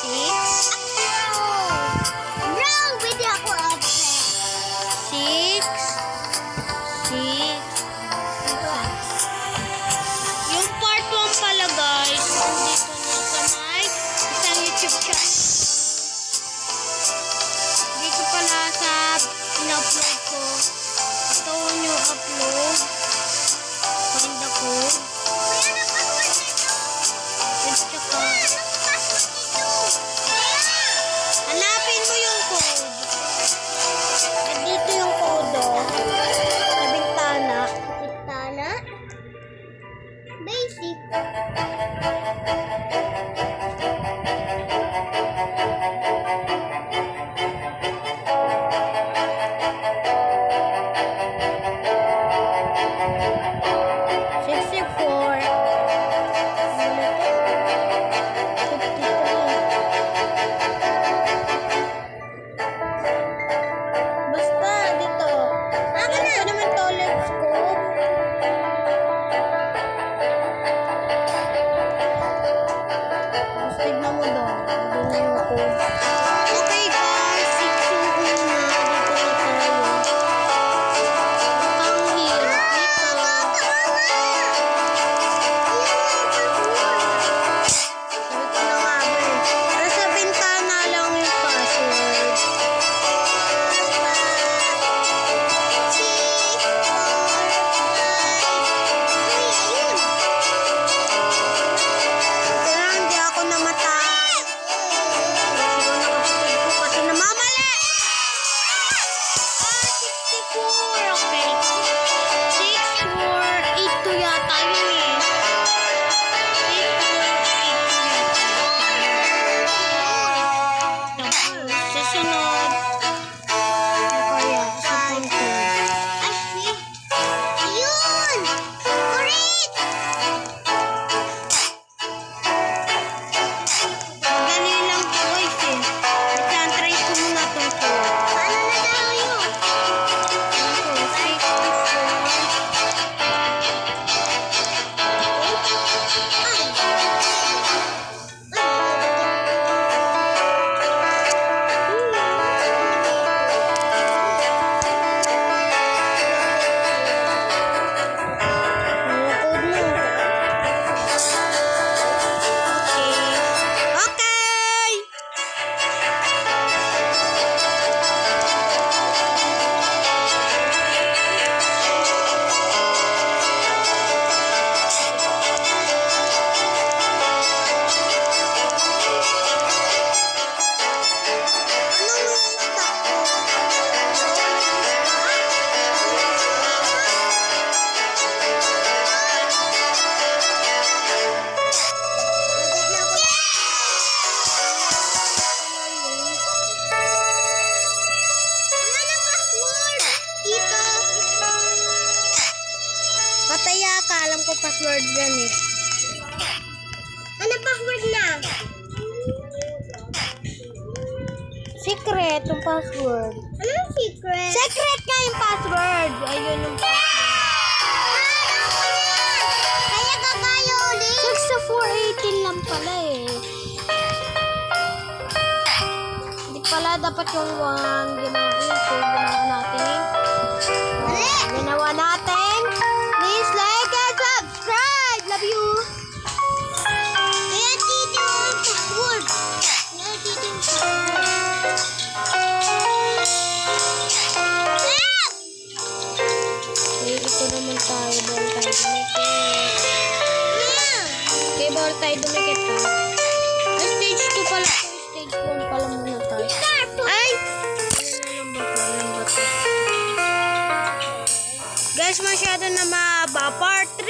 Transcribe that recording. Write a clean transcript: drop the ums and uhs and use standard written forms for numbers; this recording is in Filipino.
Yung part 1 pala guys, nandito na sa may isang YouTube channel. Dito pala sa in-upload ko. Ito yung upload. Find ako. At saka hanapin mo yung code. At dito yung code sa bintana. Bintana. Basic. Tignan mo doon. Doon na yung code. Okay guys, 6 yung una. Dito na tayo. Ang hirap nito. Dito na nga ba eh. Nasa bintana lang yung password. Pataya ka, alam ko password yan eh. Ano password na? Secret yung password. Anong secret? Secret nga yung password. Ayun yung password. Kaya kakayo ulit. 6 to 418 lang pala eh. Hindi pala dapat yung 1 ginawa natin. Ginawa natin. Please like and subscribe. Love you. Kaya dito yung password. Kaya dito yung password. Okay, ito naman tayo. Bawal tayo dumikit. Okay, bawal tayo dumikit ha. Stage 2 pala. Stage 1 pala muna tayo. Ay! Ano ba ito? Guys, masyado na mahaba. Part 3.